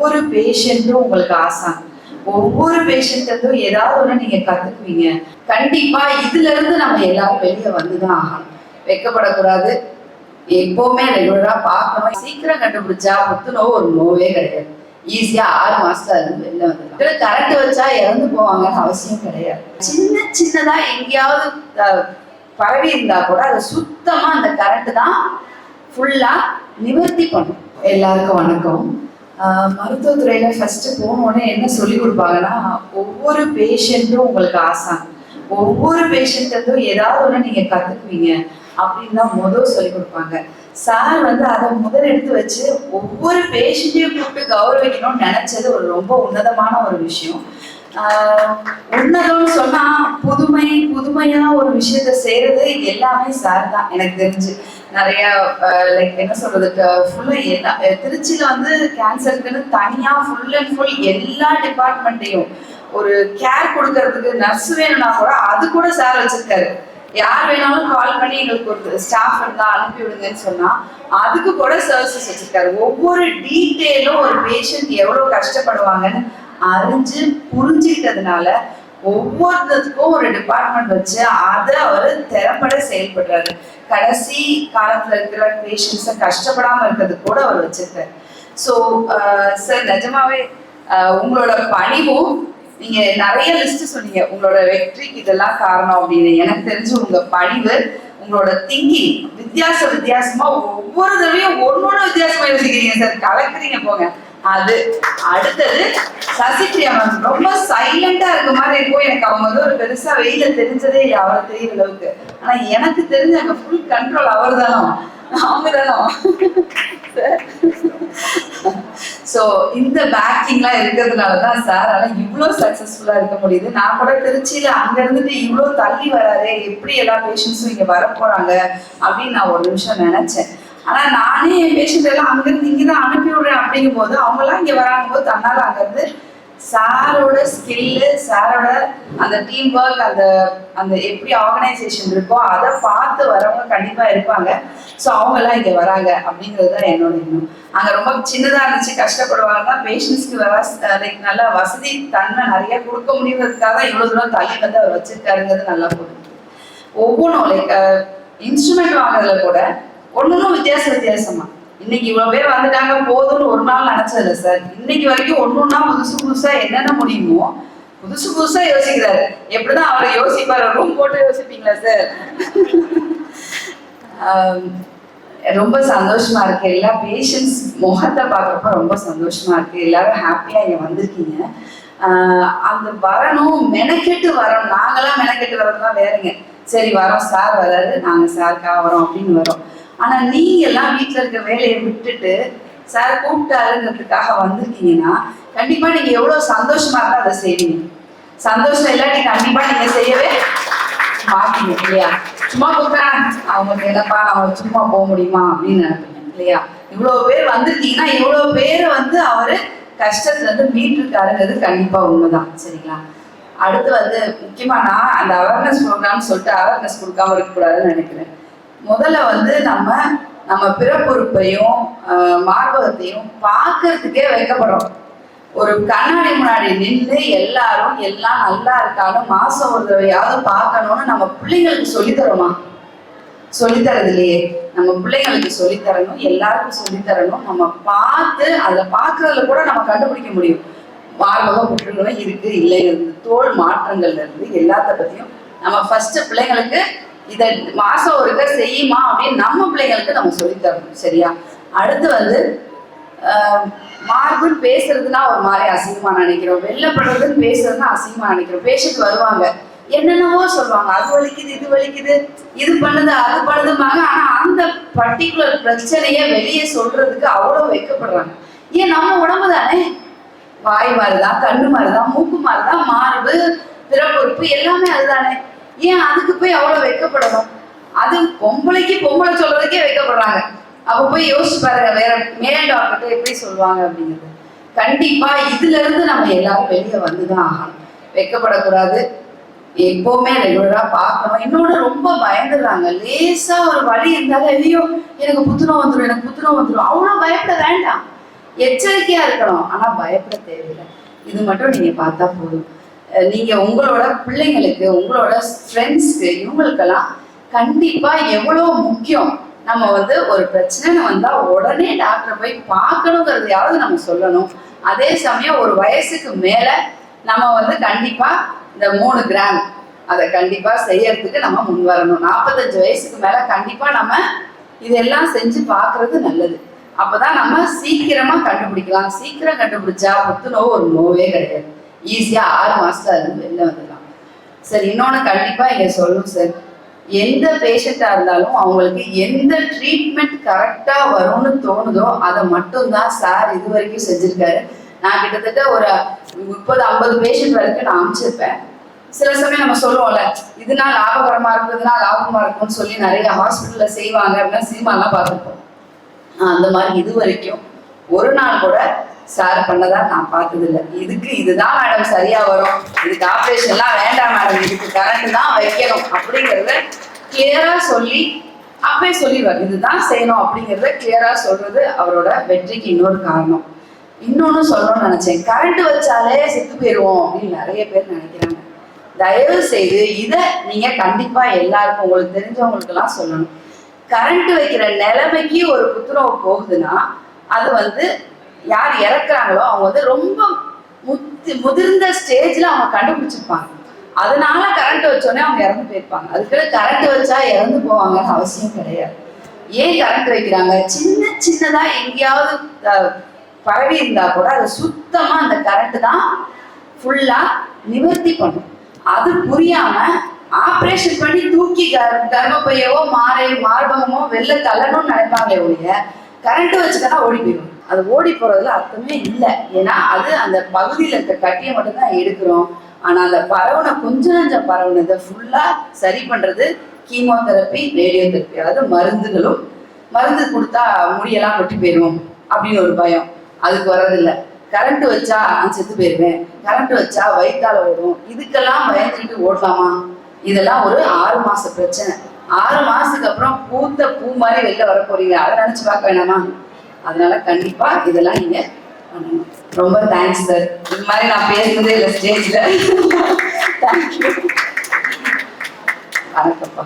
ஒவ்வொரு பேஷண்ட்டும் உங்களுக்கு ஆசான். ஒவ்வொரு பேஷண்ட்டும் ஏதாவது ஒண்ணு நீங்க கத்துக்குவீங்க. கண்டிப்பா இதுல இருந்து நம்ம எல்லாரும் வெளியே வந்துதான் ஆகணும். வெக்கப்படக்கூடாது. எப்பவுமே ரெகுலரா பார்க்கணும். சீக்கிரம் கண்டுபிடிச்சா புத்துநோவு ஒரு நோவே கிடையாது. ஈஸியா 6 மாசத்துல இருந்து வெளில வந்துடலாம். கரண்ட் வச்சா இறந்து போவாங்கன்னு அவசியம் கிடையாது. சின்னதா எங்கேயாவது பரவி இருந்தா கூட அது சுத்தமா அந்த கரண்ட் தான் ஃபுல்லா நிவர்த்தி பண்ணும். எல்லாருக்கும் வணக்கம். மருத்துவத்துறையில ஃபர்ஸ்ட் போனோடனே என்ன சொல்லி கொடுப்பாங்கன்னா, ஒவ்வொரு பேஷண்ட்டும் உங்களுக்கு ஆசான். ஒவ்வொரு பேஷண்ட்டும் ஏதாவது ஒண்ணு நீங்க கத்துக்குவீங்க அப்படின்னு தான் முதல் சொல்லி கொடுப்பாங்க. சார் அதை முதல் எடுத்து வச்சு ஒவ்வொரு பேஷண்ட்டையும் கூப்பிட்டு கௌரவிக்கணும்னு நினைச்சது ஒரு ரொம்ப உன்னதமான ஒரு விஷயம். உன்னதம்னு சொன்னா புதுமையா ஒரு விஷயத்த செய்யறது எல்லாமே சார் தான் எனக்கு தெரிஞ்சு. நிறைய லைக் என்ன சொல்றது, ஃபுல்லா எல்லா திருச்சியில கேன்சருக்குன்னு தனியா ஃபுல் அண்ட் ஃபுல் எல்லா டிபார்ட்மெண்ட்டையும் ஒரு கேர் கொடுக்கறதுக்கு நர்ஸ் வேணும்னா கூட அது கூட சார் வச்சிருக்காரு. யார் வேணாலும் கால் பண்ணி எங்களுக்கு ஒரு ஸ்டாஃப் இருந்தா அனுப்பி விடுங்கன்னு சொன்னா அதுக்கு கூட சர்வீசஸ் வச்சிருக்காரு. ஒவ்வொரு டீட்டெயிலும் ஒரு பேஷண்ட் எவ்வளவு கஷ்டப்படுவாங்கன்னு அறிஞ்சு புரிஞ்சுக்கிட்டதுனால ஒவ்வொருத்தருக்கும் ஒரு டிபார்ட்மெண்ட் வச்சு அதை அவர் திறம்பட செயல்படுறாரு. கடைசி காலத்துல இருக்கிற பேஷண்ட்ஸை கஷ்டப்படாம இருக்கிறதுக்கு கூட அவர் வச்சிருக்காரு. ஸோ சார் நிஜமாவே உங்களோட பணிவும், நீங்க நிறைய லிஸ்ட் சொன்னீங்க உங்களோட வெற்றிக்கு இதெல்லாம் காரணம் அப்படின்னு. எனக்கு தெரிஞ்சு உங்க பணிவு, உங்களோட திங்கிங் வித்தியாசமா ஒவ்வொரு தடவையும் ஒன்னொன்னு வித்தியாசமா யோசிக்கிறீங்க சார். கலக்குறீங்க போங்க. அது அடுத்தது சசிபிரியா மேம் ரொம்ப சைலண்டா இருக்க மாதிரி இருக்கும். எனக்கு அவங்க ஒரு பெருசா வெயில தெரிஞ்சதே இல்லை அவரை தெரியுற அளவுக்கு. ஆனா எனக்கு தெரிஞ்ச அங்க ஃபுல் கண்ட்ரோல் அவர் தானோ, அவங்க தானோ. சோ இந்த பேக்கிங்லாம் இருக்கிறதுனாலதான் சார் ஆனா இவ்வளவு சக்சஸ்ஃபுல்லா இருக்க முடியுது. நான் கூட திருச்சியில அங்க இருந்துட்டு இவ்வளவு தள்ளி வராரு, எப்படி எல்லா பேஷண்ட்ஸும் இங்க வர போறாங்க அப்படின்னு நான் ஒரு நிமிஷம் நினைச்சேன். ஆனா நானே என் பேஷண்ட் எல்லாம் அங்கிருந்து இங்கதான் அனுப்பி விடுறேன் அப்படிங்கும் போது அவங்க எல்லாம் இங்க வராங்க போது தன்னால அங்கிருந்து சாரோட ஸ்கில்லு, சாரோட அந்த டீம் ஒர்க், அந்த எப்படி ஆர்கனைசேஷன் இருக்கோ அதை பார்த்து வரவங்க கண்டிப்பா இருப்பாங்க. ஸோ அவங்க எல்லாம் இங்க வராங்க அப்படிங்கிறது தான் என்னோட எண்ணம். அங்க ரொம்ப சின்னதா இருந்துச்சு, கஷ்டப்படுவாங்கன்னா பேஷண்ட்ஸ்க்கு நல்ல வசதி தன்மை நிறைய கொடுக்க முடியுங்கிறதுக்காக தான் இவ்வளவு தூரம் தள்ளி அவர் வச்சிருக்காருங்கிறது நல்லா போகுது. ஒவ்வொன்றும் லைக் இன்ஸ்ட்ருமெண்ட் வாங்குறதுல கூட ஒன்னும் வித்தியாசமா இன்னைக்கு இவ்வளவு பேர் வந்துட்டாங்க போதும்னு ஒரு நாள் நினைச்சதில்ல சார். இன்னைக்கு வரைக்கும் ஒன்னொன்னா புதுசா என்னென்ன முடியுமோ புதுசா யோசிக்கிறாரு. எப்படிதான் அவரை யோசிப்பாரு? ரூம் போட்டு யோசிப்பீங்களா சார்? ரொம்ப சந்தோஷமா இருக்கு. எல்லா பேஷண்ட்ஸ் முகத்தை பார்க்குறப்ப ரொம்ப சந்தோஷமா இருக்கு. எல்லாரும் ஹாப்பியா இங்க வந்திருக்கீங்க. அந்த வரணும், மெனக்கெட்டு வரணும். நாங்கெல்லாம் மெனக்கெட்டு வரதுலாம் வேறங்க. சரி வரோம், சார் வராது, நாங்க சாருக்காக வரோம் அப்படின்னு வரோம். ஆனா நீங்க எல்லாம் வீட்டுல இருக்க வேலையை விட்டுட்டு சார் கூப்பிட்டாருங்கிறதுக்காக வந்திருக்கீங்கன்னா கண்டிப்பா நீங்க எவ்வளவு சந்தோஷமா இருந்தா அதை செய்வீங்க. சந்தோஷம் இல்லாட்டி கண்டிப்பா நீங்க செய்யவே மாட்டீங்க இல்லையா? சும்மா கூப்பிட்டேன் அவங்க என்னப்பா அவங்க சும்மா போக முடியுமா அப்படின்னு நினைப்பீங்க இல்லையா? இவ்வளவு பேர் வந்திருக்கீங்கன்னா இவ்வளவு பேரை அவரு கஷ்டத்துல மீட்டிருக்காருங்கிறது கண்டிப்பா உண்மைதான். சரிங்களா? அடுத்து முக்கியமா நான் அந்த அவேர்னஸ் ப்ரோக்ராம் சொல்லிட்டு அவேர்னஸ் கொடுக்காம இருக்கக்கூடாதுன்னு நினைக்கிறேன். முதல்ல நம்ம பிறப்புறுப்பையும் மார்பகத்தையும் பார்க்கறதுக்கே வைக்கப்படுறோம். ஒரு கண்ணாடி முன்னாடி நின்று எல்லாரும் எல்லாம் நல்லா இருக்காலும் மாசம் ஒரு தடவையாவது பார்க்கணும்னு நம்ம பிள்ளைங்களுக்கு சொல்லித்தரோமா? சொல்லித்தரது இல்லையே. நம்ம பிள்ளைங்களுக்கு சொல்லித்தரணும், எல்லாருக்கும் சொல்லித்தரணும். நம்ம பார்த்து அதுல பார்க்கறதுல கூட நம்ம கண்டுபிடிக்க முடியும். மார்பகம் புற்றுநோய் இருக்கு இல்லை, தோல் மாற்றங்கள்ல இருந்து எல்லாத்த பத்தியும் நம்ம ஃபர்ஸ்ட் பிள்ளைங்களுக்கு இதை மாசம் ஒருக்க செய்யுமா அப்படின்னு நம்ம பிள்ளைங்களுக்கு நம்ம சொல்லித்தரணும். சரியா? அடுத்து மார்புன்னு பேசுறதுன்னா ஒரு மாதிரி அசிங்கமா நினைக்கிறோம். வெள்ளப்படுறதுன்னு பேசுறதுன்னா அசிங்கமா நினைக்கிறோம். பேஷண்ட் வருவாங்க, என்னென்னவோ சொல்லுவாங்க, அது வலிக்குது, இது வலிக்குது, இது பண்ணுது, அது பண்ணுதுமாங்க. ஆனா அந்த பர்டிகுலர் பிரச்சனைய வெளியே சொல்றதுக்கு அவ்வளவு வைக்கப்படுறாங்க. ஏன் நம்ம உடம்பு தானே, வாய் மாதிரிதான், கண்ணு மாதிரிதான், மூக்கு மாதிரிதான், மார்பு, பிறப்புறுப்பு எல்லாமே அதுதானே. ஏன் அதுக்கு போய் அவ்வளவு வைக்கப்படணும்? அது பொம்பளைக்கு பொம்பளை சொல்றதுக்கே வைக்கப்படுறாங்க. அப்ப போய் யோசிச்சு பாருங்க, வேற மேல் டாக்டர்கிட்ட எப்படி சொல்லுவாங்க அப்படிங்கிறது. கண்டிப்பா இதுல இருந்து நம்ம எல்லாரும் வெளியே வந்துதான் ஆகணும். வைக்கப்படக்கூடாது. எப்பவுமே ரெகுலரா பார்க்கணும். இன்னொன்னு ரொம்ப பயந்துடுறாங்க. லேசா ஒரு வலி இருந்தாலும் ஐயோ எனக்கு புத்துணம் வந்துடும், எனக்கு புத்துணம் வந்துடும், அவ்வளவு பயப்பட வேண்டாம். எச்சரிக்கையா இருக்கணும், ஆனா பயப்பட தேவையில்லை. இது மட்டும் நீங்க பார்த்தா போதும். நீங்க உங்களோட பிள்ளைங்களுக்கு, உங்களோட ஃப்ரெண்ட்ஸ்க்கு, இவங்களுக்கெல்லாம் கண்டிப்பா எவ்வளவு முக்கியம். நம்ம ஒரு பிரச்சனை வந்தா உடனே டாக்டரை போய் பார்க்கணுங்கிறதையாவது நம்ம சொல்லணும். அதே சமயம் ஒரு வயசுக்கு மேல நம்ம கண்டிப்பா இந்த 3 கிராம் அதை கண்டிப்பா செய்யறதுக்கு நம்ம முன் வரணும். 45 வயசுக்கு மேல கண்டிப்பா நம்ம இதெல்லாம் செஞ்சு பார்க்கறது நல்லது. அப்பதான் நம்ம சீக்கிரமா கண்டுபிடிக்கலாம். சீக்கிரம் கண்டுபிடிச்சா புத்துநோவு ஒரு நோவே கிடையாது. ஈஸியா 6 மாசத்துல அது வெளில வந்துடலாம். சார் இன்னொன்னு கண்டிப்பா இங்க சொல்லணும் சார், எந்த பேஷண்டா இருந்தாலும் அவங்களுக்கு எந்த ட்ரீட்மெண்ட் கரெக்டா வரும்னு தோணுதோ அதை மட்டும்தான் சார் இது வரைக்கும் செஞ்சிருக்காரு. நான் கிட்டத்தட்ட ஒரு 30-50 பேஷண்ட் வரைக்கும் நான் அமைச்சிருப்பேன். சில சமயம் நம்ம சொல்லுவோம்ல, இதுனா லாபகரமா இருக்குதுன்னா லாபமா இருக்கும்னு சொல்லி நிறைய ஹாஸ்பிட்டல்ல செய்வாங்க அப்படின்னா சினிமாலாம் பார்த்துருப்போம். அந்த மாதிரி இது வரைக்கும் ஒரு நாள் கூட சார் பண்ணதா நான் பார்த்தது இல்லை. இதுக்கு இதுதான் மேடம் சரியா வரும், இதுக்கு ஆப்ரேஷன்லாம் வேண்டாம் மேடம், இதுக்கு கரண்ட் தான் வைக்கணும் அப்படிங்கிறத கிளியரா சொல்லி அப்பவே சொல்லிடுவார். இதுதான் செய்யணும் அப்படிங்கிறத கிளியரா சொல்றது அவரோட வெற்றிக்கு இன்னொரு காரணம். இன்னொன்னு சொல்லணும்னு நினைச்சேன், கரண்ட் வச்சாலே செத்து போயிடுவோம் அப்படின்னு நிறைய பேர் நினைக்கிறாங்க. தயவு செய்து இதை நீங்க கண்டிப்பா எல்லாருக்கும் உங்களுக்கு தெரிஞ்சவங்களுக்கு எல்லாம் சொல்லணும். கரண்ட் வைக்கிற நிலைமைக்கு ஒரு புத்துணர்வு போகுதுன்னா அது யார் இறக்குறாங்களோ அவங்க ரொம்ப முதிர்ந்த ஸ்டேஜ்ல அவங்க கண்டுபிடிச்சிருப்பாங்க. அதனால கரண்ட் வச்சோடனே அவங்க இறந்து போயிருப்பாங்க. அதுக்கு கரண்ட் வச்சா இறந்து போவாங்கன்னு அவசியம் கிடையாது. ஏன் கரண்ட் வைக்கிறாங்க? சின்னதா எங்கேயாவது பரவி இருந்தா கூட அது சுத்தமா அந்த கரண்ட் தான் ஃபுல்லா நிவர்த்தி பண்ணும். அது புரியாம ஆப்ரேஷன் பண்ணி தூக்கி கர்ப்பப்பையவோ மார்பகமோ வெளில தள்ளணும்னு நினைப்பாங்களே ஒழிய கரண்ட் வச்சுக்கன்னா ஓடி போயிடும். அது ஓடி போறதுல அர்த்தமே இல்லை. ஏன்னா அது அந்த பகுதியில இருக்க கட்டியை மட்டும்தான் எடுக்கிறோம். ஆனா அந்த கொஞ்சம் பரவுனதை ஃபுல்லா சரி பண்றது கீமோதெரப்பி, ரேடியோ தெரப்பி. அதாவது மருந்து கொடுத்தா முடியெல்லாம் கொட்டி போயிடும் அப்படின்னு ஒரு பயம், அதுக்கு வர்றதில்லை. கரண்ட் வச்சா நான் செத்து போயிருவேன், கரண்ட் வச்சா வயிற்றால ஓடும், இதுக்கெல்லாம் பயந்துக்கிட்டு ஓடலாமா? இதெல்லாம் ஒரு 6 மாச பிரச்சனை. 6 மாசத்துக்கு அப்புறம் பூத்த பூ மாதிரி வெளில வர போறீங்க, அதை நினைச்சு பார்க்க வேணாமா? அதனால கண்டிப்பா இதெல்லாம் நீங்க பண்ணணும். ரொம்ப தேங்க்ஸ் சார். இது மாதிரி நான் பேசுனதே இல்லை ஸ்டேஜ்ல. தேங்க்யூ. வணக்கம்ப்பா.